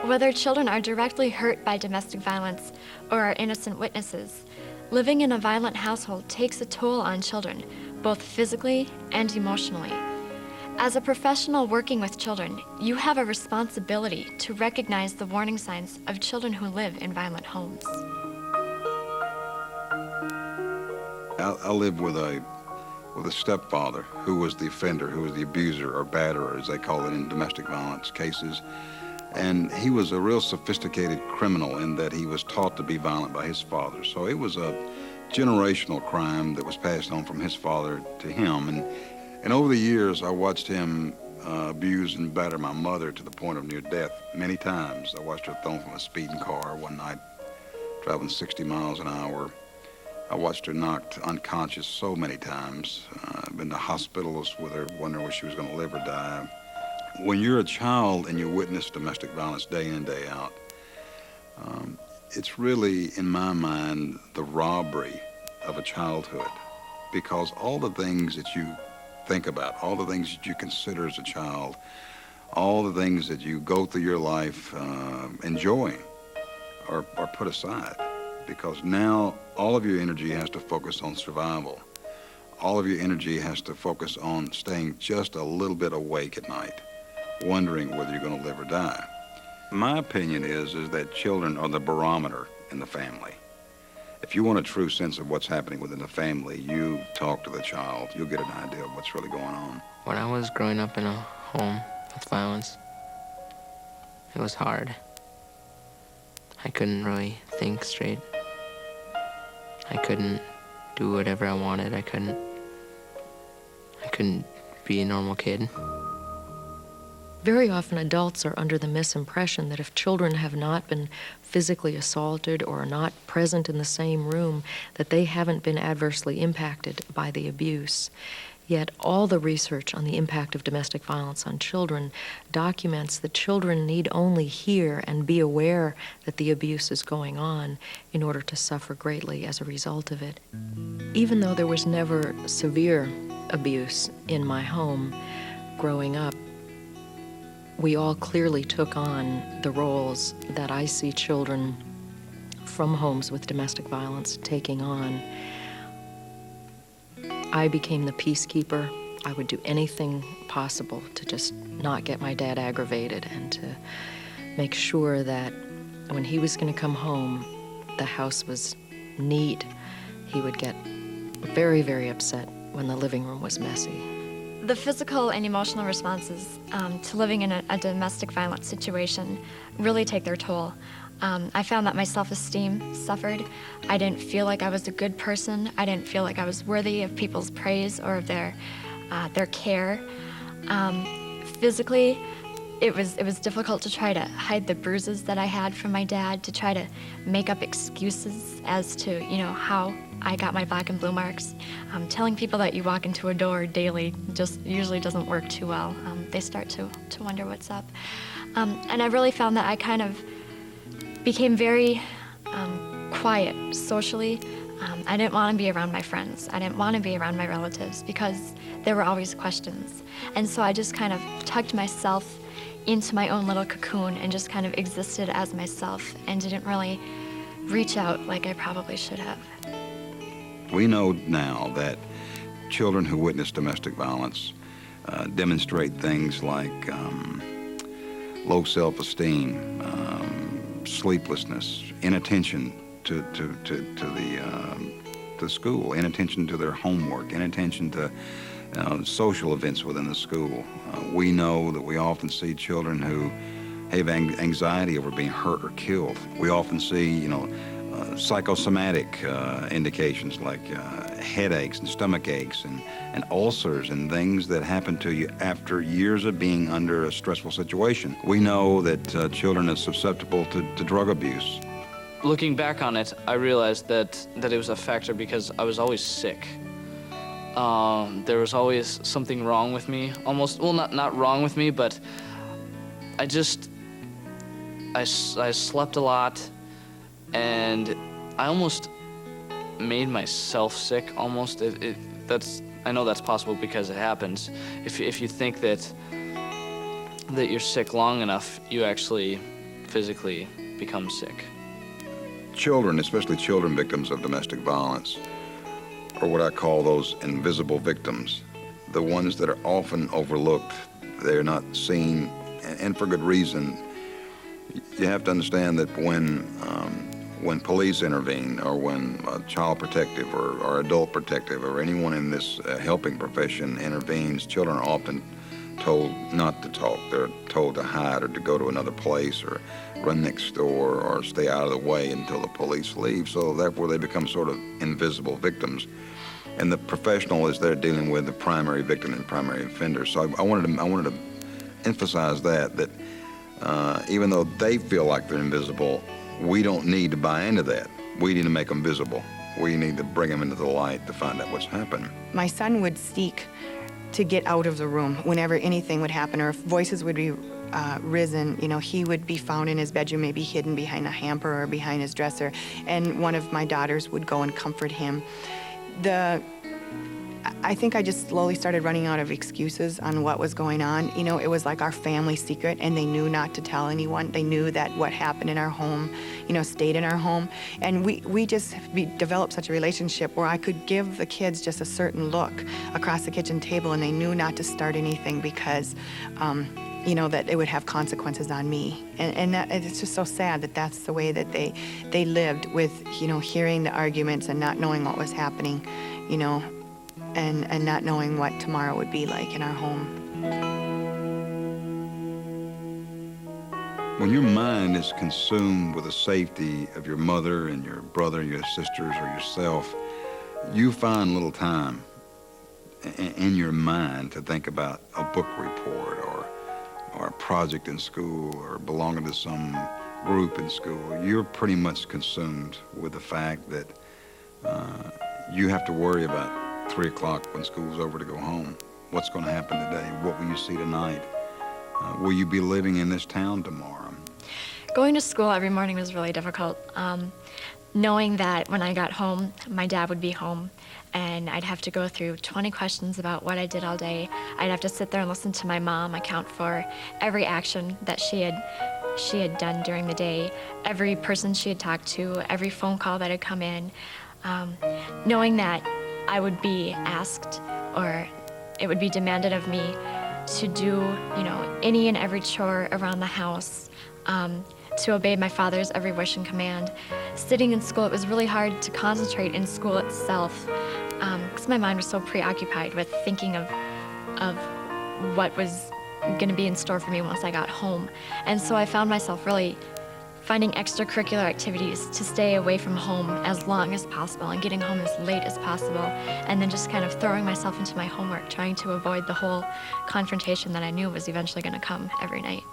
Whether children are directly hurt by domestic violence or are innocent witnesses, living in a violent household takes a toll on children, both physically and emotionally. As a professional working with children, you have a responsibility to recognize the warning signs of children who live in violent homes. I lived with a stepfather who was the offender, who was the abuser or batterer, as they call it in domestic violence cases. And he was a real sophisticated criminal in that he was taught to be violent by his father. So it was a generational crime that was passed on from his father to him. And over the years, I watched him abuse and batter my mother to the point of near death many times. I watched her thrown from a speeding car one night, traveling 60 miles an hour. I watched her knocked unconscious so many times. I've been to hospitals with her, wondering whether she was going to live or die. When you're a child and you witness domestic violence day in and day out, it's really, in my mind, the robbery of a childhood, because all the things that you think about, all the things that you consider as a child, all the things that you go through your life enjoying are put aside, because now all of your energy has to focus on survival. All of your energy has to focus on staying just a little bit awake at night, wondering whether you're going to live or die. My opinion is that children are the barometer in the family. If you want a true sense of what's happening within the family, you talk to the child, you'll get an idea of what's really going on. When I was growing up in a home with violence, it was hard. I couldn't really think straight. I couldn't do whatever I wanted. I couldn't be a normal kid. Very often adults are under the misimpression that if children have not been physically assaulted or are not present in the same room, that they haven't been adversely impacted by the abuse. Yet all the research on the impact of domestic violence on children documents that children need only hear and be aware that the abuse is going on in order to suffer greatly as a result of it. Even though there was never severe abuse in my home growing up, we all clearly took on the roles that I see children from homes with domestic violence taking on. I became the peacekeeper. I would do anything possible to just not get my dad aggravated and to make sure that when he was going to come home, the house was neat. He would get very, very upset when the living room was messy. The physical and emotional responses to living in a domestic violence situation really take their toll. I found that my self-esteem suffered. I didn't feel like I was a good person. I didn't feel like I was worthy of people's praise or of their care. Physically, it was difficult to try to hide the bruises that I had from my dad, to try to make up excuses as to, how I got my black and blue marks. Telling people that you walk into a door daily just usually doesn't work too well. They start to wonder what's up. And I really found that I kind of became very quiet socially. I didn't want to be around my friends. I didn't want to be around my relatives because there were always questions. And so I just kind of tucked myself into my own little cocoon and just kind of existed as myself and didn't really reach out like I probably should have. We know now that children who witness domestic violence demonstrate things like low self-esteem, sleeplessness, inattention to the school, inattention to their homework, inattention to social events within the school. We know that we often see children who have anxiety over being hurt or killed. We often see, psychosomatic indications like headaches and stomach aches and ulcers and things that happen to you after years of being under a stressful situation. We know that children are susceptible to drug abuse. Looking back on it, I realized that it was a factor because I was always sick. There was always something wrong with me, almost, well, not wrong with me, but I slept a lot, and I almost made myself sick, almost. I know that's possible because it happens. If you think that you're sick long enough, you actually physically become sick. Children, especially children victims of domestic violence, are what I call those invisible victims, the ones that are often overlooked. They're not seen, and for good reason. You have to understand that when police intervene, or when child protective or adult protective or anyone in this helping profession intervenes, children are often told not to talk. They're told to hide or to go to another place or run next door or stay out of the way until the police leave. So therefore they become sort of invisible victims. And the professional is there dealing with the primary victim and primary offender. So I wanted to emphasize that even though they feel like they're invisible, we don't need to buy into that. We need to make them visible. We need to bring them into the light to find out what's happening. My son would seek to get out of the room whenever anything would happen, or if voices would be risen, you know, he would be found in his bedroom, maybe hidden behind a hamper or behind his dresser, and one of my daughters would go and comfort him. I think I just slowly started running out of excuses on what was going on. You know, it was like our family secret, and they knew not to tell anyone. They knew that what happened in our home, you know, stayed in our home. And we developed such a relationship where I could give the kids just a certain look across the kitchen table, and they knew not to start anything because, you know, that it would have consequences on me. And it's just so sad that that's the way that they lived with, you know, hearing the arguments and not knowing what was happening, you know, and not knowing what tomorrow would be like in our home. When your mind is consumed with the safety of your mother and your brother, your sisters, or yourself, you find little time in your mind to think about a book report or a project in school or belonging to some group in school. You're pretty much consumed with the fact that you have to worry about 3 o'clock when school's over to go home. What's going to happen today? What will you see tonight? Will you be living in this town tomorrow? Going to school every morning was really difficult. Knowing that when I got home, my dad would be home, and I'd have to go through 20 questions about what I did all day. I'd have to sit there and listen to my mom account for every action that she had done during the day, every person she had talked to, every phone call that had come in. Knowing that I would be asked, or it would be demanded of me to do, you know, any and every chore around the house, to obey my father's every wish and command. Sitting in school, it was really hard to concentrate in school itself, because my mind was so preoccupied with thinking of what was going to be in store for me once I got home. And so I found myself really finding extracurricular activities to stay away from home as long as possible and getting home as late as possible, and then just kind of throwing myself into my homework, trying to avoid the whole confrontation that I knew was eventually going to come every night.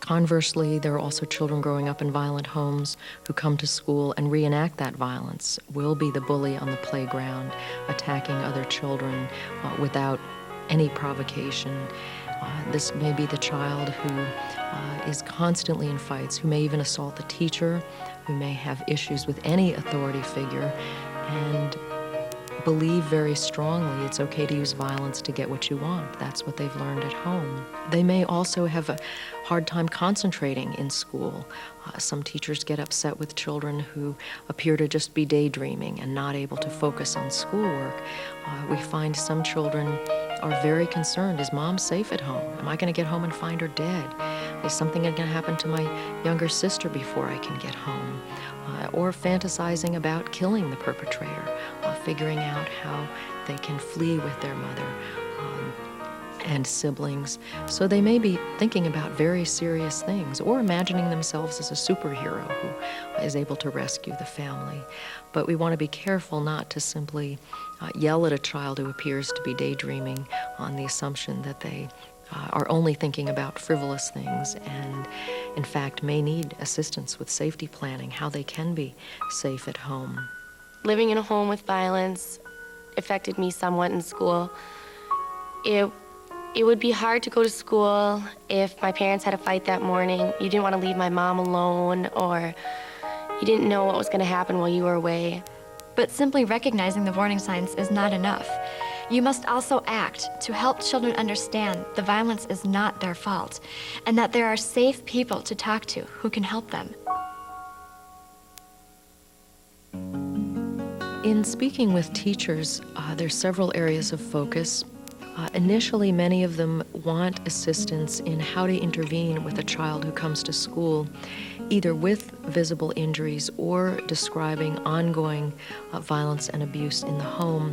Conversely, there are also children growing up in violent homes who come to school and reenact that violence, will be the bully on the playground, attacking other children without any provocation. This may be the child who is constantly in fights, who may even assault the teacher, who may have issues with any authority figure, and believe very strongly it's okay to use violence to get what you want. That's what they've learned at home. They may also have a hard time concentrating in school. Some teachers get upset with children who appear to just be daydreaming and not able to focus on schoolwork. We find some children are very concerned. Is mom safe at home? Am I going to get home and find her dead? Is something going to happen to my younger sister before I can get home? Or fantasizing about killing the perpetrator, figuring out how they can flee with their mother and siblings. So they may be thinking about very serious things, or imagining themselves as a superhero who is able to rescue the family. But we want to be careful not to simply yell at a child who appears to be daydreaming on the assumption that they are only thinking about frivolous things and, in fact, may need assistance with safety planning, how they can be safe at home. Living in a home with violence affected me somewhat in school. It would be hard to go to school if my parents had a fight that morning. You didn't want to leave my mom alone, or you didn't know what was going to happen while you were away. But simply recognizing the warning signs is not enough. You must also act to help children understand the violence is not their fault and that there are safe people to talk to who can help them. In speaking with teachers, there's several areas of focus. Initially, many of them want assistance in how to intervene with a child who comes to school, either with visible injuries or describing ongoing violence and abuse in the home.